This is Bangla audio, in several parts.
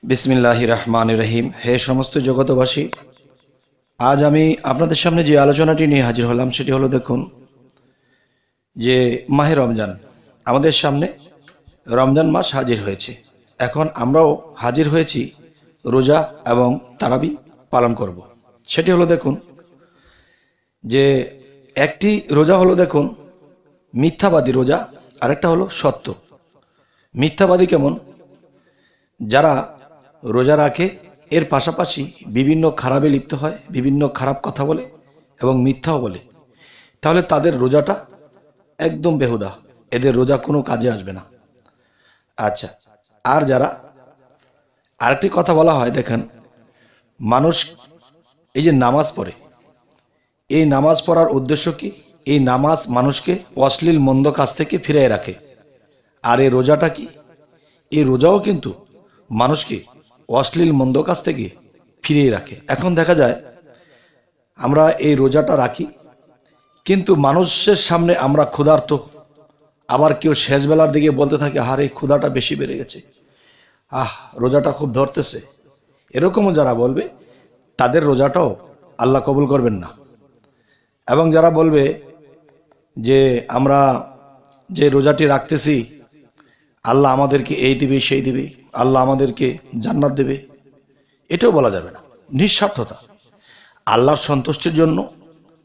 বিসমিল্লাহির রহমানির রহিম। হে সমস্ত জগতবাসী, আজ আমি আপনাদের সামনে যে আলোচনাটি নিয়ে হাজির হলাম সেটি হলো, দেখুন যে মাহে রমজান আমাদের সামনে, রমজান মাস হাজির হয়েছে। এখন আমরাও হাজির হয়েছি রোজা এবং তারাবি পালন করব। সেটি হলো, দেখুন যে একটি রোজা হলো, দেখুন মিথ্যাবাদী রোজা, আরেকটা হলো সত্য। মিথ্যাবাদী কেমন? যারা রোজা রাখে এর পাশাপাশি বিভিন্ন খারাপে লিপ্ত হয়, বিভিন্ন খারাপ কথা বলে এবং মিথ্যাও বলে, তাহলে তাদের রোজাটা একদম বেহুদা, এদের রোজা কোনো কাজে আসবে না। আচ্ছা, আর যারা, আরেকটি কথা বলা হয়, দেখেন মানুষ এই যে নামাজ পড়ে, এই নামাজ পড়ার উদ্দেশ্য কি? এই নামাজ মানুষকে অশ্লীল মন্দ কাজ থেকে ফিরিয়ে রাখে। আর এই রোজাটা কি? এই রোজাও কিন্তু মানুষকে অশ্লীল মন্দ কাজ থেকে ফিরিয়ে রাখে। এখন দেখা যায় আমরা এই রোজাটা রাখি, কিন্তু মানুষের সামনে আমরা ক্ষুধার্ত, আবার কেউ শেষবেলার দিকে বলতে থাকে, আরে ক্ষুধাটা বেশি বেড়ে গেছে, রোজাটা খুব ধরতেছে। এরকমও যারা বলবে তাদের রোজাটাও আল্লাহ কবুল করবেন না। এবং যারা বলবে যে আমরা যে রোজাটি রাখতেছি আল্লাহ আমাদেরকে এই দিবে সেই দিবে, আল্লাহ আমাদেরকে জান্নাত দেবে, এটাও বলা যাবে না। নিঃস্বার্থতা। আল্লাহর সন্তুষ্টির জন্য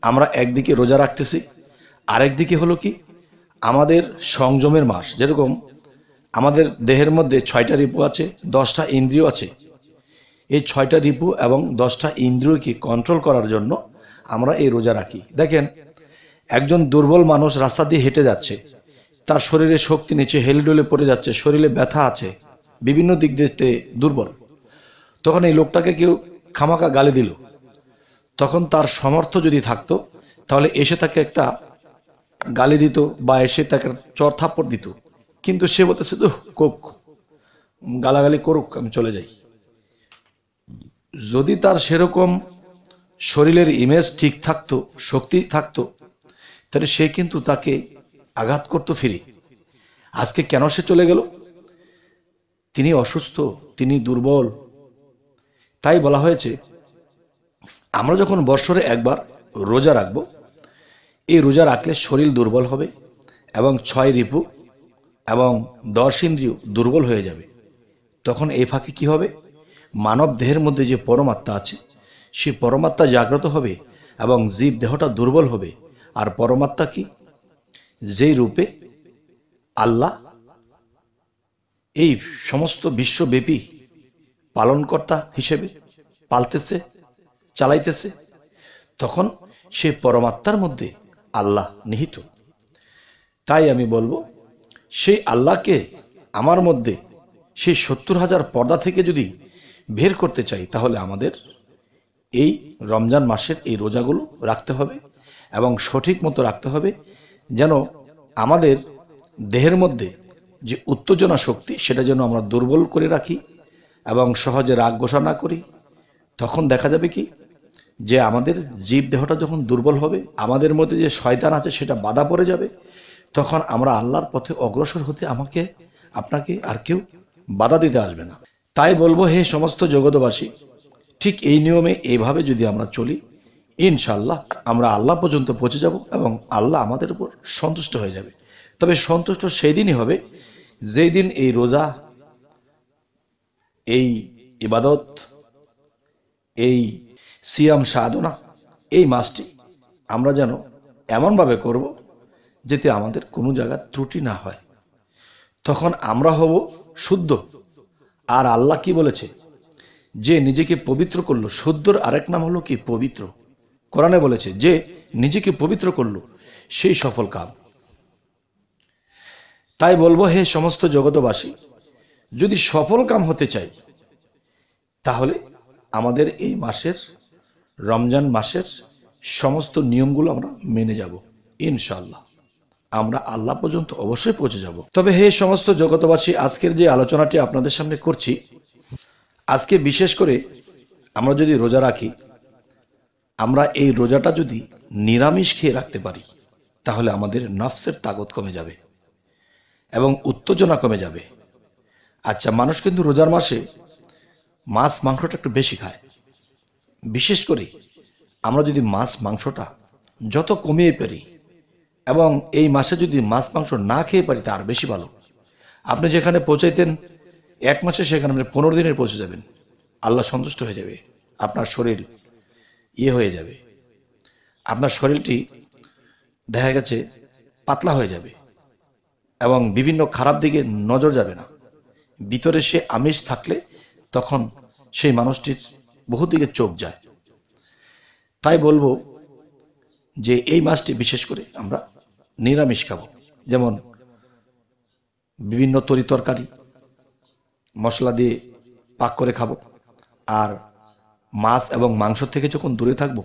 আমরা একদিকে রোজা রাখতেছি, আরেকদিকে হলো কি আমাদের সংযমের মাস। যেরকম আমাদের দেহের মধ্যে 6টা রিপু আছে, 10টা ইন্দ্রিয় আছে। এই 6টা রিপু এবং 10টা ইন্দ্রিয়কে কন্ট্রোল করার জন্য আমরা এই রোজা রাখি। দেখেন একজন দুর্বল মানুষ রাস্তা দিয়ে হেঁটে যাচ্ছে, তার শরীরে শক্তি নিচে হেলডোলে পড়ে যাচ্ছে, শরীরে ব্যথা আছে, বিভিন্ন দিক দিয়ে দুর্বল। তখন এই লোকটাকে কেউ খামাকা গালি দিল, তখন তার সামর্থ্য যদি থাকতো তাহলে এসে তাকে একটা গালি দিত বা এসে তাকে চর থাপ্পড় দিত। কিন্তু সে বলতেছে, তো কোক গালাগালি করুক, আমি চলে যাই। যদি তার সেরকম শরীরের ইমেজ ঠিক থাকতো, শক্তি থাকতো, তাহলে সে কিন্তু তাকে আঘাত করতো ফিরে। আজকে কেন সে চলে গেল? তিনি অসুস্থ, তিনি দুর্বল। তাই বলা হয়েছে আমরা যখন বৎসরে একবার রোজা রাখবো, এই রোজা রাখলে শরীর দুর্বল হবে এবং 6 রিপু এবং 10 ইন্দ্রিয় দুর্বল হয়ে যাবে। তখন এই ফাঁকে কি হবে? মানব দেহের মধ্যে যে পরমাত্মা আছে, সেই পরমাত্মা জাগ্রত হবে এবং জীব দেহটা দুর্বল হবে। আর পরমাত্মা কি? যেই রূপে আল্লাহ এই সমস্ত বিশ্বব্যাপী পালনকর্তা হিসেবে পালতেছে, চালাইতেছে, তখন সেই পরমাত্মার মধ্যে আল্লাহ নিহিত। তাই আমি বলবো, সেই আল্লাহকে আমার মধ্যে সেই 70,000 পর্দা থেকে যদি বের করতে চাই, তাহলে আমাদের এই রমজান মাসের এই রোজাগুলো রাখতে হবে এবং সঠিক মতো রাখতে হবে, যেন আমাদের দেহের মধ্যে যে উত্তেজনা শক্তি, সেটা যেন আমরা দুর্বল করে রাখি এবং সহজে রাগ গোসা না করি। তখন দেখা যাবে কি, যে আমাদের জীব দেহটা যখন দুর্বল হবে, আমাদের মধ্যে যে শয়তান আছে সেটা বাধা পড়ে যাবে। তখন আমরা আল্লাহর পথে অগ্রসর হতে আমাকে আপনাকে আর কেউ বাধা দিতে আসবে না। তাই বলবো, হে সমস্ত জগতবাসী, ঠিক এই নিয়মে এইভাবে যদি আমরা চলি, ইনশাল্লাহ আমরা আল্লাহ পর্যন্ত পৌঁছে যাব এবং আল্লাহ আমাদের উপর সন্তুষ্ট হয়ে যাবে। তবে সন্তুষ্ট সেই দিনই হবে যেই দিন এই রোজা, এই ইবাদত, এই সিয়াম সাধনা, এই মাসটি আমরা যেন এমনভাবে করব যাতে আমাদের কোনো জায়গায় ত্রুটি না হয়। তখন আমরা হব শুদ্ধ। আর আল্লাহ কি বলেছে? যে নিজেকে পবিত্র করলো, শুদ্ধর আরেক নাম হলো কি? পবিত্র। কোরআনে বলেছে যে নিজেকে পবিত্র করলো সেই সফল কাম। তাই বলবো, হে সমস্ত জগতবাসী, যদি সফল কাম হতে চাই, তাহলে আমাদের এই মাসের, রমজান মাসের সমস্ত নিয়মগুলো আমরা মেনে যাব। ইনশাআল্লাহ আমরা আল্লাহ পর্যন্ত অবশ্যই পৌঁছে যাব। তবে হে সমস্ত জগতবাসী, আজকের যে আলোচনাটি আপনাদের সামনে করছি, আজকে বিশেষ করে আমরা যদি রোজা রাখি, আমরা এই রোজাটা যদি নিরামিষ খেয়ে রাখতে পারি, তাহলে আমাদের নফসের তাগত কমে যাবে এবং উত্তেজনা কমে যাবে। আচ্ছা, মানুষ কিন্তু রোজার মাসে মাছ মাংসটা একটু বেশি খায়। বিশেষ করে আমরা যদি মাছ মাংসটা যত কমিয়ে পারি এবং এই মাসে যদি মাছ মাংস না খেয়ে পারি তা আর বেশি ভালো। আপনি যেখানে পৌঁছাইতেন 1 মাসে, সেখানে আপনি 15 দিনে পৌঁছে যাবেন। আল্লাহ সন্তুষ্ট হয়ে যাবে, আপনার শরীর হয়ে যাবে, আপনার শরীরটি দেখা গেছে পাতলা হয়ে যাবে এবং বিভিন্ন খারাপ দিকে নজর যাবে না। ভিতরে সে আমিষ থাকলে তখন সেই মানুষটির বহু দিকে চোখ যায়। তাই বলবো যে এই মাছটি বিশেষ করে আমরা নিরামিষ খাবো, যেমন বিভিন্ন তরি তরকারি মশলা দিয়ে পাক করে খাবো। আর মাছ এবং মাংস থেকে যখন দূরে থাকবো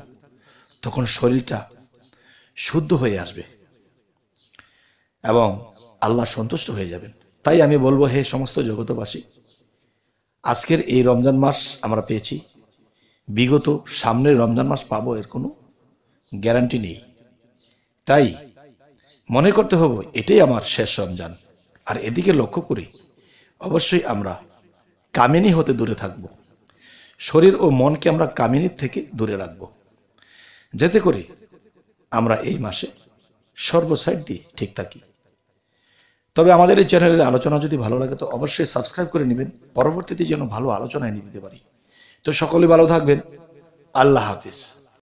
তখন শরীরটা শুদ্ধ হয়ে আসবে এবং আল্লাহ সন্তুষ্ট হয়ে যাবেন। তাই আমি বলবো, হে সমস্ত জগতবাসী, আজকের এই রমজান মাস আমরা পেয়েছি, বিগত সামনের রমজান মাস পাবো এর কোনো গ্যারান্টি নেই। তাই মনে করতে হবে এটাই আমার শেষ রমজান। আর এদিকে লক্ষ্য করি অবশ্যই আমরা কামিনী হতে দূরে থাকব, শরীর ও মনকে আমরা কামিনীর থেকে দূরে রাখব, যাতে করে আমরা এই মাসে সর্বসাইড দিয়ে ঠিক থাকি। তবে আমাদের এই চ্যানেলের আলোচনা যদি ভালো লাগে তো অবশ্যই সাবস্ক্রাইব করে নেবেন, পরবর্তীতে যেন ভালো আলোচনায় নিয়ে দিতে পারি। তো সকলে ভালো থাকবেন। আল্লাহ হাফিজ।